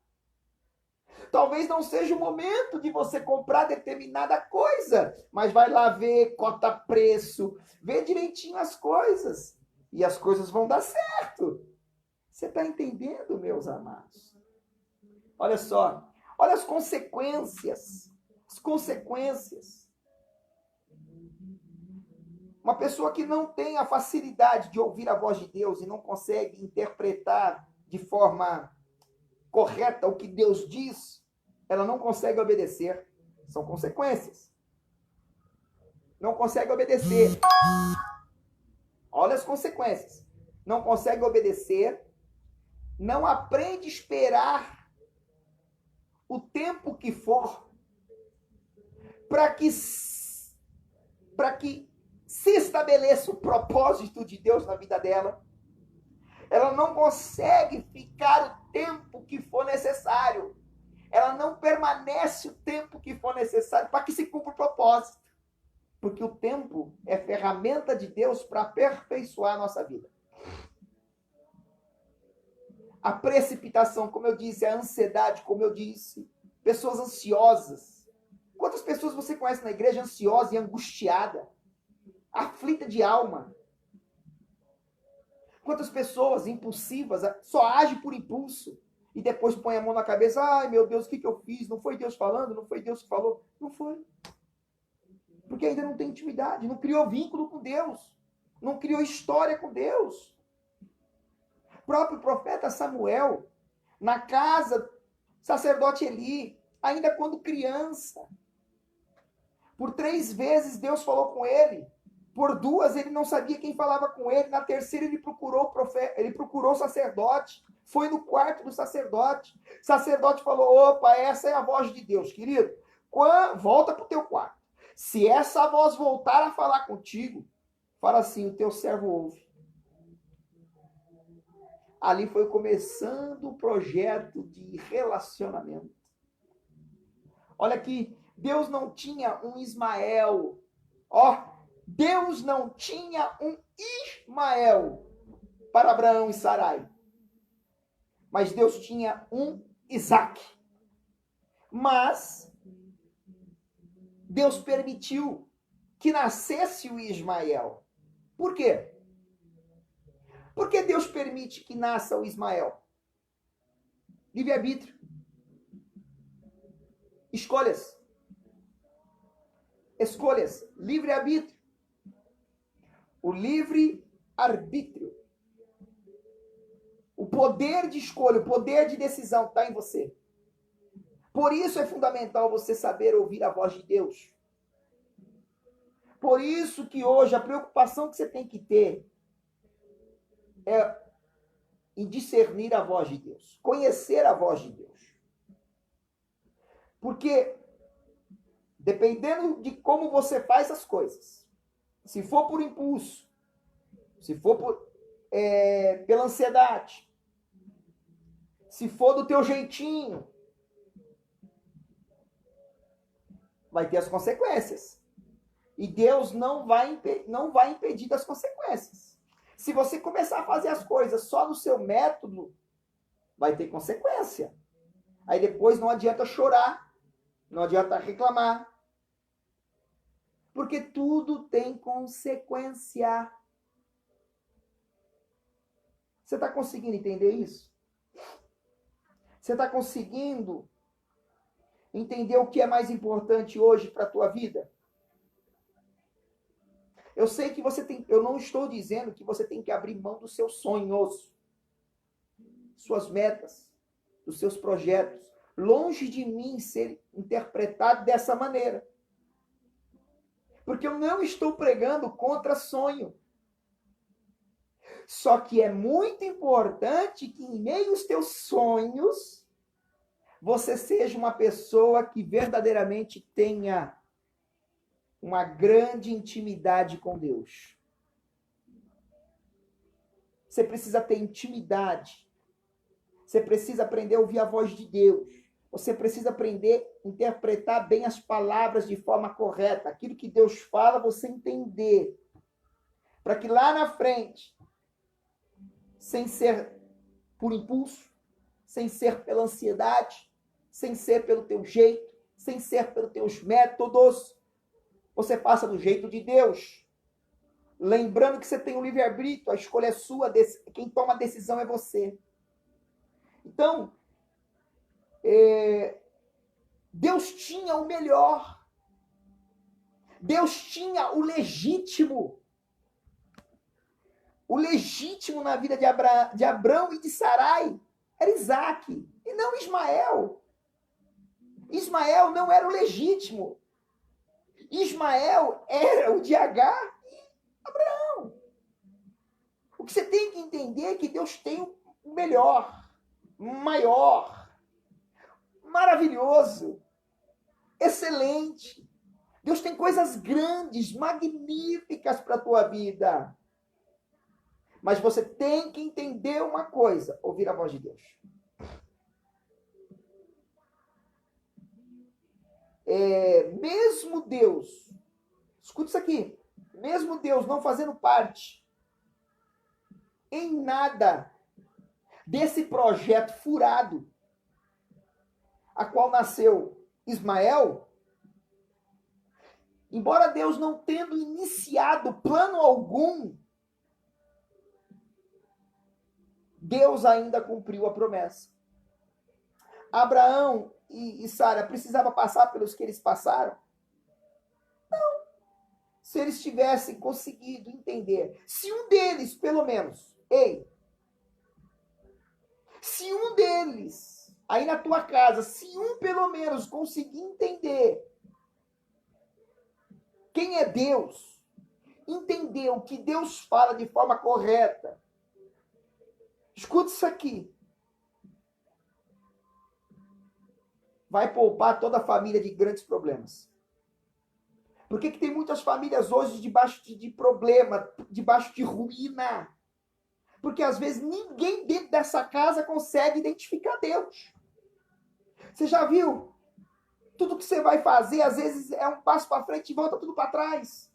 Talvez não seja o momento de você comprar determinada coisa, mas vai lá ver cota preço, vê direitinho as coisas. E as coisas vão dar certo. Você está entendendo, meus amados? Olha só, olha as consequências. As consequências. Uma pessoa que não tem a facilidade de ouvir a voz de Deus e não consegue interpretar de forma correta o que Deus diz, ela não consegue obedecer. São consequências. Não consegue obedecer. Olha as consequências. Não consegue obedecer, não aprende a esperar o tempo que for para que se estabeleça o propósito de Deus na vida dela. Ela não consegue ficar o tempo que for necessário. Ela não permanece o tempo que for necessário para que se cumpra o propósito. Porque o tempo é ferramenta de Deus para aperfeiçoar a nossa vida. A precipitação, como eu disse, a ansiedade, como eu disse, pessoas ansiosas. Quantas pessoas você conhece na igreja ansiosa e angustiada? Aflita de alma? Quantas pessoas impulsivas só agem por impulso e depois põe a mão na cabeça, ai meu Deus, o que eu fiz? Não foi Deus falando? Não foi Deus que falou? Não foi. Porque ainda não tem intimidade, não criou vínculo com Deus, não criou história com Deus. O próprio profeta Samuel, na casa do sacerdote Eli, ainda quando criança, por 3 vezes Deus falou com ele, por 2 ele não sabia quem falava com ele, na terceira ele procurou o profeta, ele procurou o sacerdote, foi no quarto do sacerdote, o sacerdote falou, opa, essa é a voz de Deus, querido, volta para o teu quarto. Se essa voz voltar a falar contigo, fala assim, o teu servo ouve. Ali foi começando o projeto de relacionamento. Olha aqui, Deus não tinha um Ismael. Deus não tinha um Ismael para Abraão e Sarai. Mas Deus tinha um Isaque. Mas Deus permitiu que nascesse o Ismael. Por quê? Por que Deus permite que nasça o Ismael? Livre-arbítrio. Escolhas. Escolhas. Livre-arbítrio. O livre arbítrio. O poder de escolha, o poder de decisão está em você. Por isso é fundamental você saber ouvir a voz de Deus. Por isso que hoje a preocupação que você tem que ter é em discernir a voz de Deus, conhecer a voz de Deus. Porque dependendo de como você faz as coisas, se for por impulso, se for pela ansiedade, se for do teu jeitinho, vai ter as consequências. E Deus não vai impedir das consequências. Se você começar a fazer as coisas só no seu método, vai ter consequência. Aí depois não adianta chorar, não adianta reclamar. Porque tudo tem consequência. Você está conseguindo entender isso? Você está conseguindo entender o que é mais importante hoje para a tua vida? Eu sei que eu não estou dizendo que você tem que abrir mão dos seus sonhos, suas metas, dos seus projetos. Longe de mim ser interpretado dessa maneira. Porque eu não estou pregando contra sonho. Só que é muito importante que em meio aos teus sonhos, você seja uma pessoa que verdadeiramente tenha uma grande intimidade com Deus. Você precisa ter intimidade. Você precisa aprender a ouvir a voz de Deus. Você precisa aprender a interpretar bem as palavras de forma correta. Aquilo que Deus fala, você entender. Para que lá na frente, sem ser por impulso, sem ser pela ansiedade, sem ser pelo teu jeito, sem ser pelos teus métodos, você passa do jeito de Deus. Lembrando que você tem o livre-arbítrio, a escolha é sua, quem toma a decisão é você. Então, Deus tinha o melhor. Deus tinha o legítimo. O legítimo na vida de Abrão e de Sarai era Isaac, e não Ismael. Ismael não era o legítimo. Ismael era o de Agar e Abraão. O que você tem que entender é que Deus tem o melhor, maior, maravilhoso, excelente. Deus tem coisas grandes, magníficas para a tua vida. Mas você tem que entender uma coisa, ouvir a voz de Deus. Mesmo Deus, escuta isso aqui, mesmo Deus não fazendo parte em nada desse projeto furado, a qual nasceu Ismael, embora Deus não tendo iniciado plano algum, Deus ainda cumpriu a promessa. Abraão e Sara precisava passar pelos que eles passaram? Não. Se eles tivessem conseguido entender, se um deles, pelo menos, se um deles, aí na tua casa, se um pelo menos conseguir entender quem é Deus, entender o que Deus fala de forma correta, escuta isso aqui. Vai poupar toda a família de grandes problemas. Por que tem muitas famílias hoje debaixo de problema, debaixo de ruína? Porque às vezes ninguém dentro dessa casa consegue identificar Deus. Você já viu? Tudo que você vai fazer, às vezes é um passo para frente e volta tudo para trás.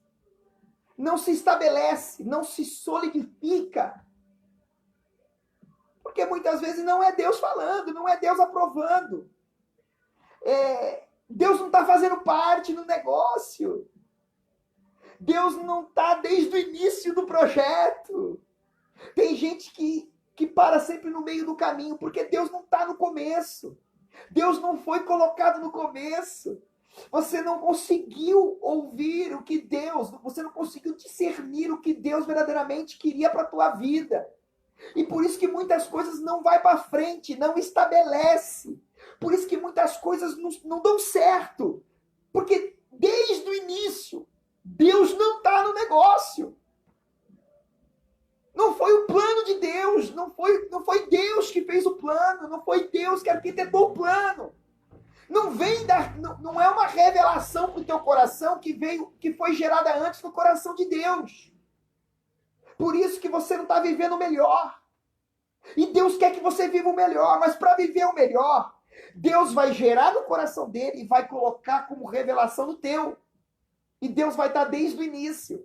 Não se estabelece, não se solidifica. Porque muitas vezes não é Deus falando, não é Deus aprovando. Deus não está fazendo parte do negócio. Deus não está desde o início do projeto. Tem gente que para sempre no meio do caminho, porque Deus não está no começo. Deus não foi colocado no começo. Você não conseguiu ouvir o que Deus, você não conseguiu discernir o que Deus verdadeiramente queria para a tua vida. E por isso que muitas coisas não vai para frente, não estabelece. Por isso que muitas coisas não dão certo. Porque desde o início, Deus não está no negócio. Não foi o plano de Deus, não foi Deus que fez o plano, não foi Deus que arquitetou o plano. Não é uma revelação para o teu coração que foi gerada antes no coração de Deus. Por isso que você não está vivendo o melhor. E Deus quer que você viva o melhor, mas para viver o melhor, Deus vai gerar no coração dele e vai colocar como revelação no teu. E Deus vai estar desde o início.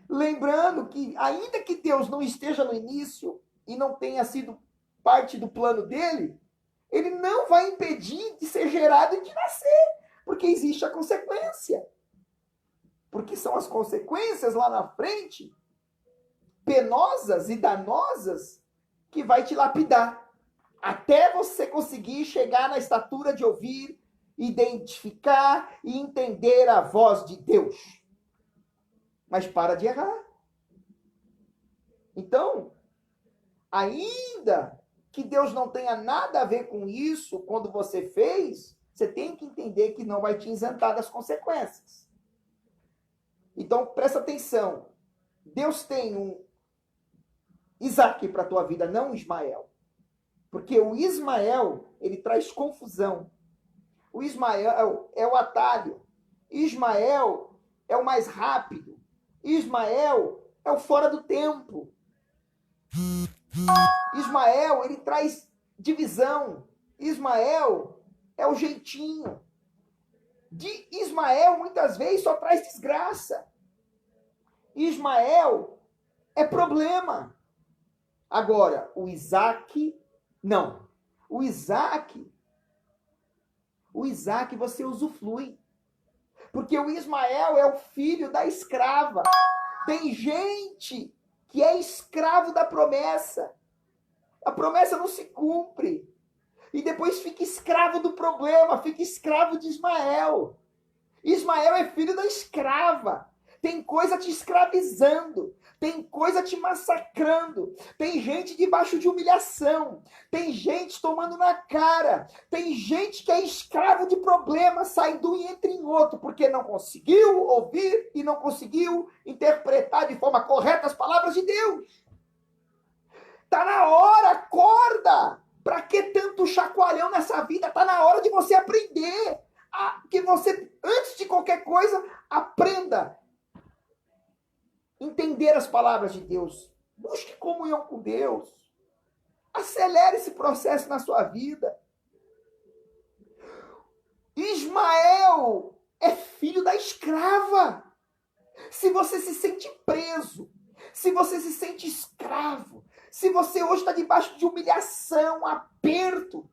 Lembrando que, ainda que Deus não esteja no início e não tenha sido parte do plano dele, ele não vai impedir de ser gerado e de nascer, porque existe a consequência. Porque são as consequências lá na frente, penosas e danosas, que vai te lapidar, até você conseguir chegar na estatura de ouvir, identificar e entender a voz de Deus. Mas para de errar. Então, ainda que Deus não tenha nada a ver com isso, quando você fez, você tem que entender que não vai te isentar das consequências. Então, presta atenção. Deus tem um Isaac para a tua vida, não Ismael. Porque o Ismael, ele traz confusão. O Ismael é o atalho. Ismael é o mais rápido. Ismael é o fora do tempo. Ismael, ele traz divisão. Ismael é o jeitinho. De Ismael, muitas vezes, só traz desgraça. Ismael é problema. Agora, o Isaac, não. O Isaac você usufrui. Porque o Ismael é o filho da escrava. Tem gente que é escravo da promessa. A promessa não se cumpre. E depois fica escravo do problema, fica escravo de Ismael. Ismael é filho da escrava. Tem coisa te escravizando. Tem coisa te massacrando. Tem gente debaixo de humilhação. Tem gente tomando na cara. Tem gente que é escravo de problemas, sai de um e entra em outro, porque não conseguiu ouvir e não conseguiu interpretar de forma correta as palavras de Deus. Tá na hora, acorda! Para que tanto chacoalhão nessa vida? Tá na hora de você aprender. Que você, antes de qualquer coisa, aprenda entender as palavras de Deus. Busque comunhão com Deus. Acelere esse processo na sua vida. Ismael é filho da escrava. Se você se sente preso, se você se sente escravo, se você hoje está debaixo de humilhação, aperto,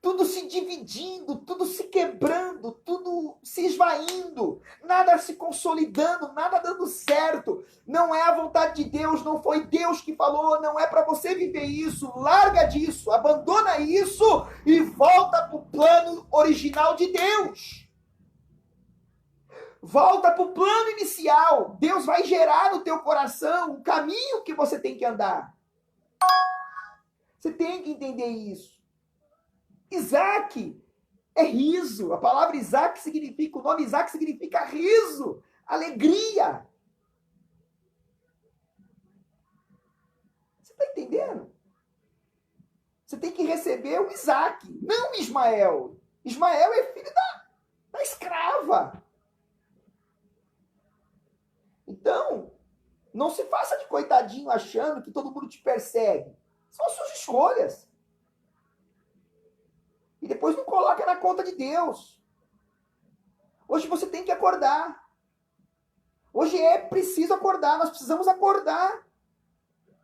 tudo se dividindo, tudo se quebrando, tudo se esvaindo, nada se consolidando, nada dando certo. Não é a vontade de Deus, não foi Deus que falou, não é para você viver isso. Larga disso, abandona isso e volta para o plano original de Deus. Volta para o plano inicial. Deus vai gerar no teu coração o caminho que você tem que andar. Você tem que entender isso. Isaac é riso. A palavra Isaac significa, o nome Isaac significa riso, alegria. Você está entendendo? Você tem que receber o Isaac, não Ismael. Ismael é filho da escrava. Então, não se faça de coitadinho achando que todo mundo te persegue. São as suas escolhas. E depois não coloca na conta de Deus. Hoje você tem que acordar. Hoje é preciso acordar. Nós precisamos acordar.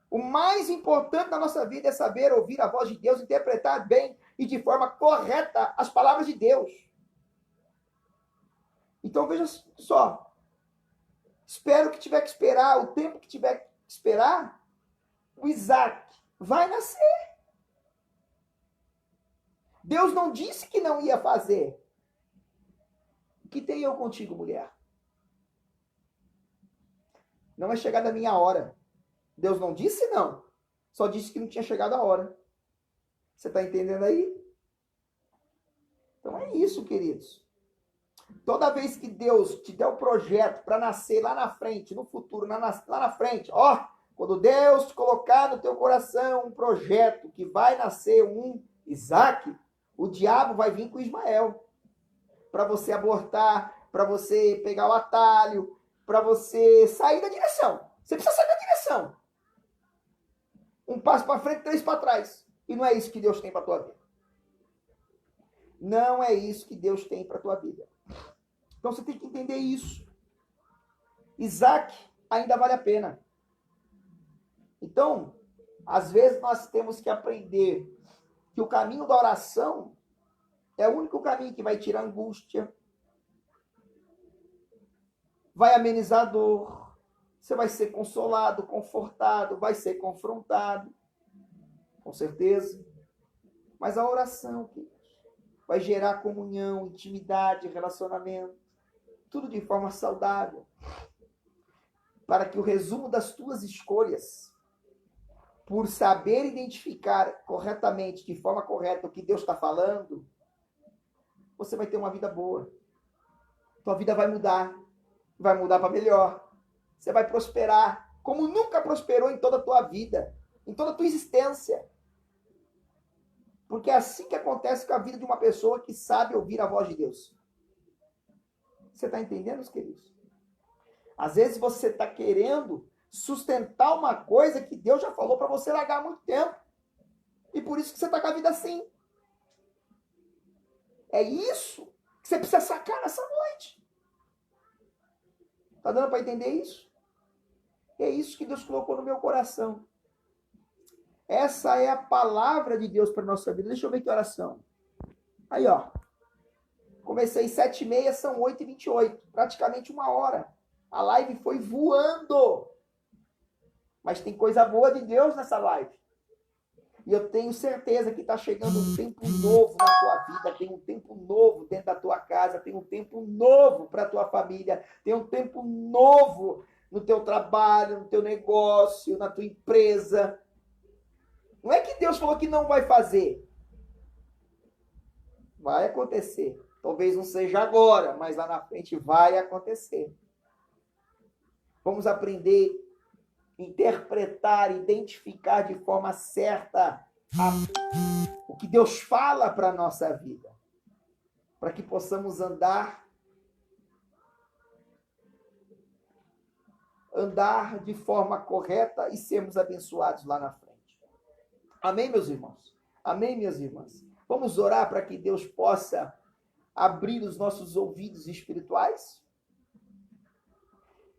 O mais importante da nossa vida é saber ouvir a voz de Deus, interpretar bem e de forma correta as palavras de Deus. Então veja só. Espero que tiver que esperar, o tempo que tiver que esperar, o Isaac vai nascer. Deus não disse que não ia fazer. Que tenho eu contigo, mulher? Não é chegada a minha hora. Deus não disse não. Só disse que não tinha chegado a hora. Você está entendendo aí? Então é isso, queridos. Toda vez que Deus te der o projeto para nascer lá na frente, no futuro, lá na frente, ó, quando Deus colocar no teu coração um projeto que vai nascer um Isaac, o diabo vai vir com Ismael. Para você abortar, para você pegar o atalho, para você sair da direção. Você precisa sair da direção. Um passo para frente, 3 para trás. E não é isso que Deus tem para a tua vida. Não é isso que Deus tem para a tua vida. Então você tem que entender isso. Isaac ainda vale a pena. Então, às vezes nós temos que aprender que o caminho da oração é o único caminho que vai tirar a angústia, vai amenizar a dor, você vai ser consolado, confortado, vai ser confrontado, com certeza. Mas a oração, queridos, vai gerar comunhão, intimidade, relacionamento, tudo de forma saudável, para que o resumo das tuas escolhas, por saber identificar corretamente, de forma correta, o que Deus está falando, você vai ter uma vida boa. Tua vida vai mudar para melhor. Você vai prosperar como nunca prosperou em toda a tua vida, em toda a tua existência. Porque é assim que acontece com a vida de uma pessoa que sabe ouvir a voz de Deus. Você está entendendo, meus queridos? Às vezes você está querendo sustentar uma coisa que Deus já falou para você largar há muito tempo. E por isso que você está com a vida assim. É isso que você precisa sacar nessa noite. Está dando para entender isso? É isso que Deus colocou no meu coração. Essa é a palavra de Deus para a nossa vida. Deixa eu ver que oração. Aí, ó. Comecei 7h30, são 8h28. Praticamente 1 hora. A live foi voando. Mas tem coisa boa de Deus nessa live. E eu tenho certeza que está chegando um tempo novo na tua vida. Tem um tempo novo dentro da tua casa. Tem um tempo novo para a tua família. Tem um tempo novo no teu trabalho, no teu negócio, na tua empresa. Não é que Deus falou que não vai fazer. Vai acontecer. Talvez não seja agora, mas lá na frente vai acontecer. Vamos aprender a interpretar, identificar de forma certa o que Deus fala para a nossa vida. Para que possamos andar de forma correta e sermos abençoados lá na frente. Amém, meus irmãos? Amém, minhas irmãs? Vamos orar para que Deus possa abrir os nossos ouvidos espirituais?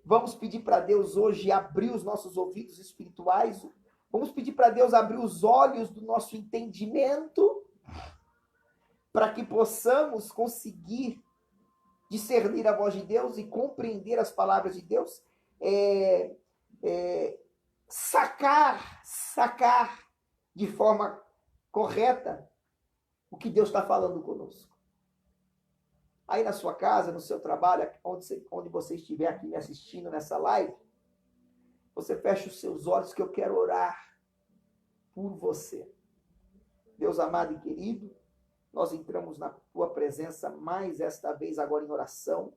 Vamos pedir para Deus hoje abrir os nossos ouvidos espirituais? Vamos pedir para Deus abrir os olhos do nosso entendimento para que possamos conseguir discernir a voz de Deus e compreender as palavras de Deus? Sacar de forma correta o que Deus está falando conosco. Aí na sua casa, no seu trabalho, onde você estiver aqui me assistindo nessa live, você fecha os seus olhos que eu quero orar por você. Deus amado e querido, nós entramos na tua presença mais esta vez agora em oração.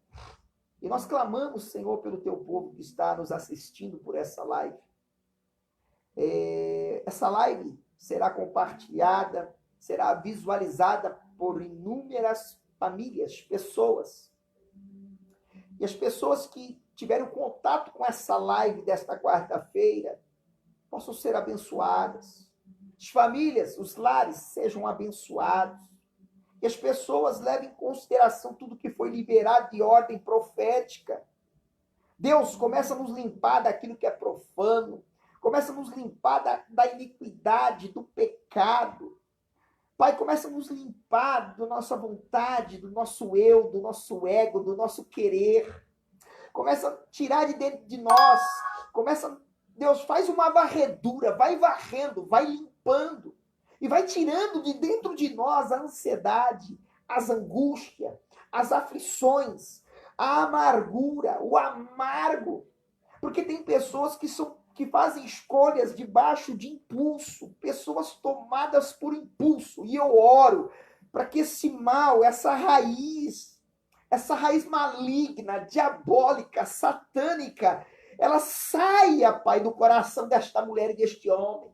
E nós clamamos, Senhor, pelo teu povo que está nos assistindo por essa live. Essa live será compartilhada, será visualizada por inúmeras famílias, pessoas. E as pessoas que tiveram contato com essa live desta quarta-feira possam ser abençoadas. As famílias, os lares sejam abençoados. E as pessoas levem em consideração tudo que foi liberado de ordem profética. Deus começa a nos limpar daquilo que é profano. Começa a nos limpar da iniquidade, do pecado. Pai, começa a nos limpar da nossa vontade, do nosso eu, do nosso ego, do nosso querer. Começa a tirar de dentro de nós. Deus, faz uma varredura, vai varrendo, vai limpando. E vai tirando de dentro de nós a ansiedade, as angústias, as aflições, a amargura, o amargo. Porque tem pessoas que fazem escolhas debaixo de impulso, pessoas tomadas por impulso. E eu oro para que esse mal, essa raiz maligna, diabólica, satânica, ela saia, Pai, do coração desta mulher e deste homem.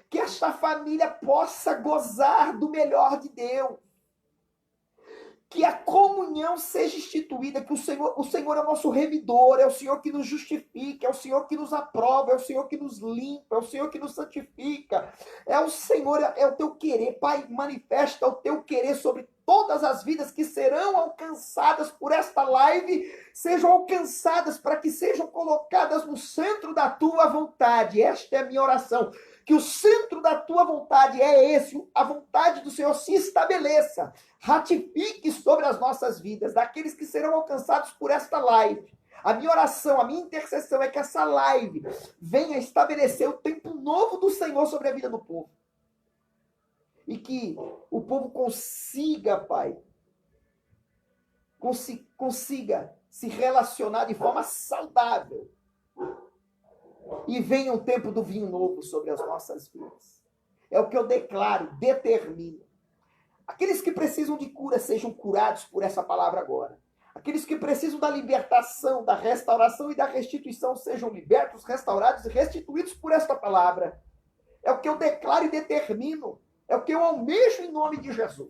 Que esta família possa gozar do melhor de Deus. Que a comunhão seja instituída, que o Senhor é o nosso revidor, é o Senhor que nos justifica, é o Senhor que nos aprova, é o Senhor que nos limpa, é o Senhor que nos santifica, é o Senhor, é o teu querer. Pai, manifesta o teu querer sobre todas as vidas que serão alcançadas por esta live, sejam alcançadas para que sejam colocadas no centro da tua vontade. Esta é a minha oração. Que o centro da tua vontade é esse, a vontade do Senhor se estabeleça, ratifique sobre as nossas vidas, daqueles que serão alcançados por esta live. A minha oração, a minha intercessão é que essa live venha estabelecer o tempo novo do Senhor sobre a vida do povo. E que o povo consiga, Pai, consiga se relacionar de forma saudável. E venha o tempo do vinho novo sobre as nossas vidas. É o que eu declaro, determino. Aqueles que precisam de cura sejam curados por essa palavra agora. Aqueles que precisam da libertação, da restauração e da restituição sejam libertos, restaurados e restituídos por esta palavra. É o que eu declaro e determino. É o que eu almejo em nome de Jesus.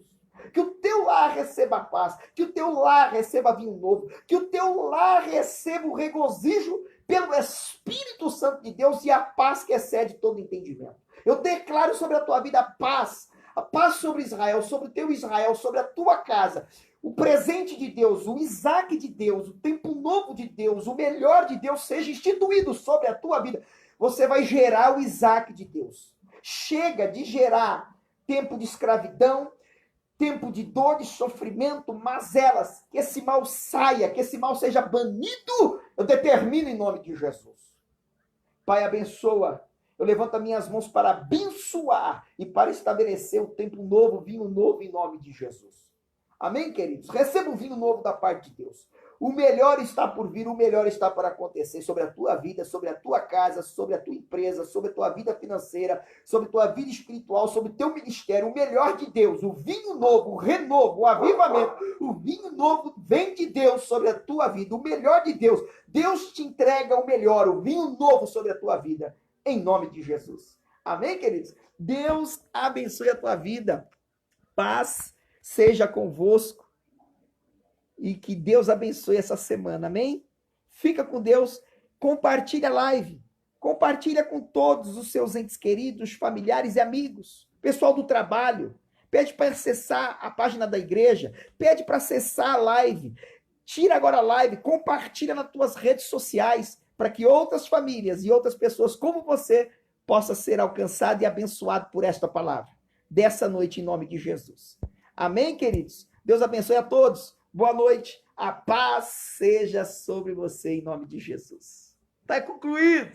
Que o teu lar receba paz, que o teu lar receba vinho novo, que o teu lar receba o regozijo pelo Espírito Santo de Deus e a paz que excede todo entendimento. Eu declaro sobre a tua vida a paz sobre Israel, sobre o teu Israel, sobre a tua casa, o presente de Deus, o Isaac de Deus, o tempo novo de Deus, o melhor de Deus seja instituído sobre a tua vida. Você vai gerar o Isaac de Deus. Chega de gerar tempo de escravidão, tempo de dor, de sofrimento, mazelas, que esse mal saia, que esse mal seja banido, eu determino em nome de Jesus. Pai, abençoa. Eu levanto as minhas mãos para abençoar e para estabelecer o tempo novo, vinho novo em nome de Jesus. Amém, queridos? Receba o vinho novo da parte de Deus. O melhor está por vir, o melhor está para acontecer sobre a tua vida, sobre a tua casa, sobre a tua empresa, sobre a tua vida financeira, sobre a tua vida espiritual, sobre o teu ministério. O melhor de Deus, o vinho novo, o renovo, o avivamento, o vinho novo vem de Deus sobre a tua vida. O melhor de Deus. Deus te entrega o melhor, o vinho novo sobre a tua vida, em nome de Jesus. Amém, queridos? Deus abençoe a tua vida. Paz seja convosco. E que Deus abençoe essa semana, amém? Fica com Deus, compartilha a live, compartilha com todos os seus entes queridos, familiares e amigos, pessoal do trabalho, pede para acessar a página da igreja, pede para acessar a live, tira agora a live, compartilha nas tuas redes sociais, para que outras famílias e outras pessoas como você possa ser alcançado e abençoado por esta palavra, dessa noite em nome de Jesus. Amém, queridos? Deus abençoe a todos. Boa noite, a paz seja sobre você em nome de Jesus. Está concluído.